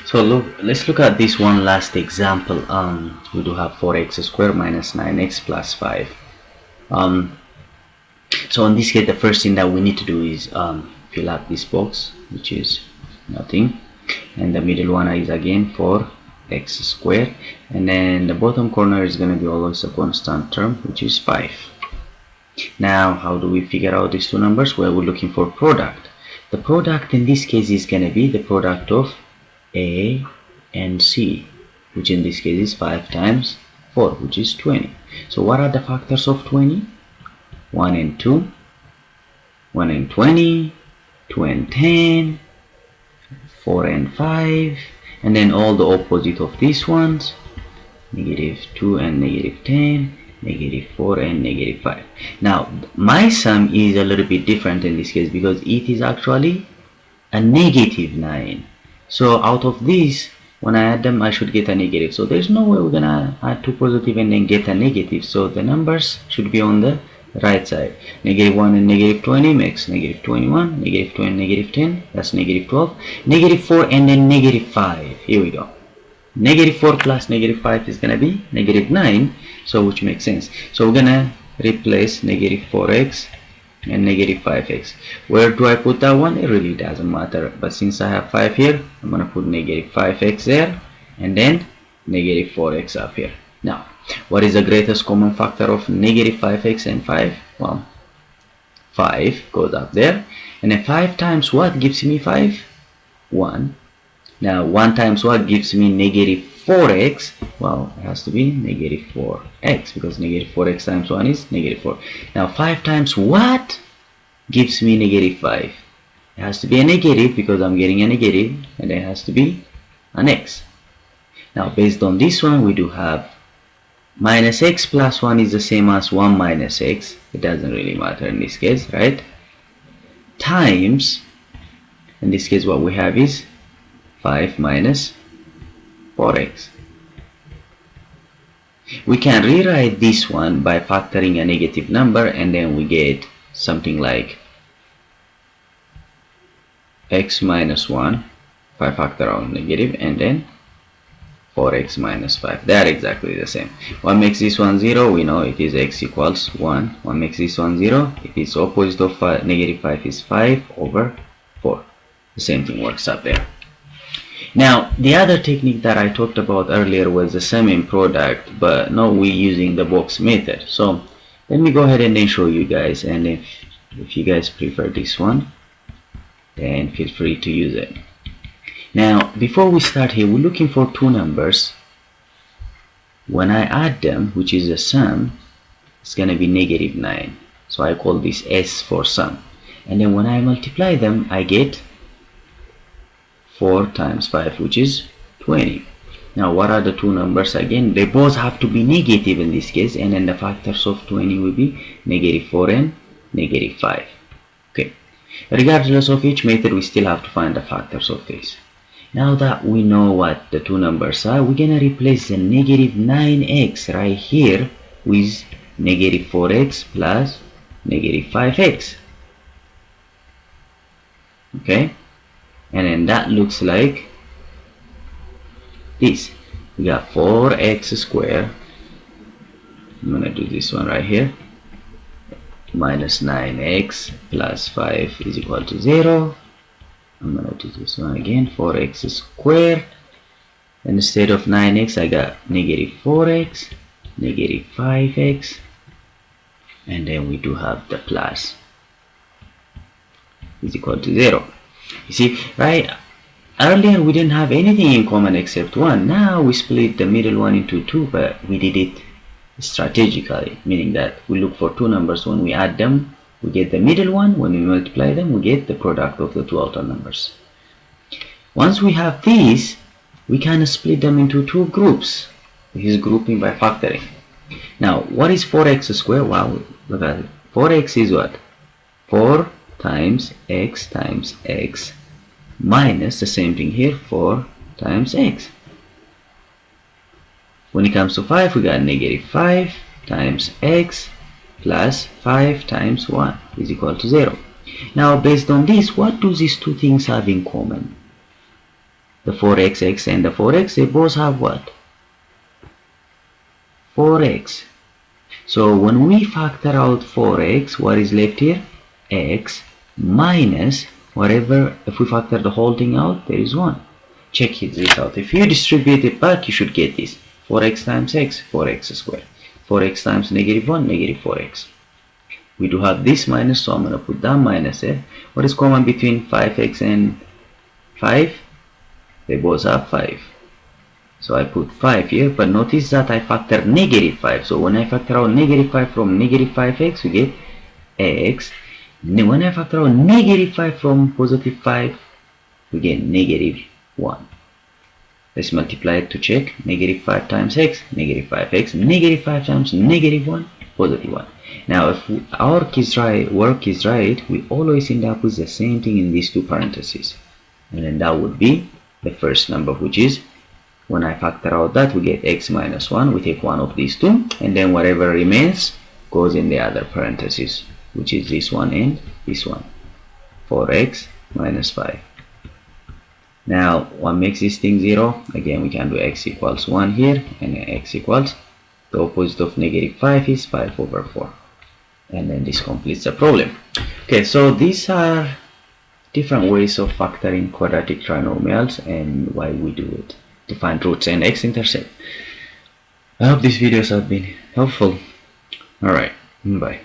So let's look at this one last example. We do have 4x squared minus 9x plus 5. Um, so in this case, the first thing that we need to do is fill up this box, which is nothing, and the middle one is again 4x squared, and then the bottom corner is going to be always a constant term, which is 5. Now, how do we figure out these two numbers? Well, we're looking for product. The product in this case is going to be the product of A and C, which in this case is 5 times 4, which is 20. So what are the factors of 20? 1 and 2, 1 and 20, 2 and 10, 4 and 5, and then all the opposite of these ones, negative 2 and negative 10, negative 4 and negative 5. Now my sum is a little bit different in this case because it is actually a negative 9. So out of these, when I add them, I should get a negative. So there's no way we're gonna add two positive and then get a negative. So the numbers should be on the right side. Negative 1 and negative 20 makes negative 21, negative 20 and negative 10, that's negative 12, negative 4 and then negative 5. Here we go. Negative 4 plus negative 5 is gonna be negative 9, so which makes sense. So we're gonna replace negative 4x and negative 5x. Where do I put that one? It really doesn't matter, but since I have 5 here, I'm gonna put negative 5x there and then negative 4x up here. Now, what is the greatest common factor of negative 5x and 5? Well, 5 goes up there, and then 5 times what gives me 5? 1. Now 1 times what gives me negative 4x? Well, it has to be negative 4x because negative 4x times 1 is negative 4. Now 5 times what gives me negative 5? It has to be a negative because I'm getting a negative, and then it has to be an x. Now based on this one, we do have minus x plus 1 is the same as 1 minus x. It doesn't really matter in this case, right? Times, in this case what we have is 5 minus 4x. We can rewrite this one by factoring a negative number, and then we get something like x minus 1, 5 factor out negative, and then 4x minus 5. They are exactly the same. What makes this one 0? We know it is x equals 1. What makes this one 0? It is opposite of negative 5 is 5 over 4. The same thing works up there. Now, the other technique that I talked about earlier was the sum and product, but now we're using the box method. So let me go ahead and then show you guys, and if you guys prefer this one, then feel free to use it. Now, before we start here, we're looking for two numbers. When I add them, which is the sum, it's gonna be negative 9. So I call this S for sum. And then when I multiply them, I get 4 times 5, which is 20. Now what are the two numbers again? They both have to be negative in this case, and then the factors of 20 will be negative 4 and negative 5. Okay, regardless of each method, we still have to find the factors of this. Now that we know what the two numbers are, we're gonna replace the negative 9x right here with negative 4x plus negative 5x. Okay, and then that looks like this. We got 4x squared, I'm gonna do this one right here, minus 9x plus 5 is equal to 0. I'm gonna do this one again, 4x squared, and instead of 9x I got negative 4x, negative 5x, and then we do have the plus is equal to 0. You see, right? Earlier we didn't have anything in common except 1. Now we split the middle one into 2, but we did it strategically, meaning that we look for two numbers. When we add them, we get the middle one. When we multiply them, we get the product of the two outer numbers. Once we have these, we can split them into two groups. This is grouping by factoring. Now, what is 4x squared? Wow, look at it. 4x is what? 4 times x minus the same thing here, 4 times x. When it comes to 5, we got negative 5 times x plus 5 times 1 is equal to 0. Now based on this, what do these two things have in common? the 4x and the 4x, they both have what? 4x. So when we factor out 4x, what is left here? X minus whatever. If we factor the whole thing out, there is 1. Check this out. If you distribute it back, you should get this. 4x times x, 4x squared. 4x times negative 1, negative 4x. We do have this minus, so I'm going to put that minus there. What is common between 5x and 5? They both have 5. So I put 5 here, but notice that I factor negative 5. So when I factor out negative 5 from negative 5x, we get x. When I factor out negative 5 from positive 5, we get negative 1. Let's multiply it to check. Negative 5 times x, negative 5x. Negative 5 times negative 1, positive 1. Now if our work is right, we always end up with the same thing in these two parentheses. And then that would be the first number, which is, when I factor out that, we get x minus 1. We take one of these two, and then whatever remains goes in the other parentheses, which is this one and this one. 4x minus 5. Now, what makes this thing 0? Again, we can do x equals 1 here, and then x equals, the opposite of negative 5 is 5 over 4. And then this completes the problem. Okay, so these are different ways of factoring quadratic trinomials and why we do it, to find roots and x-intercept. I hope these videos have been helpful. Alright, bye.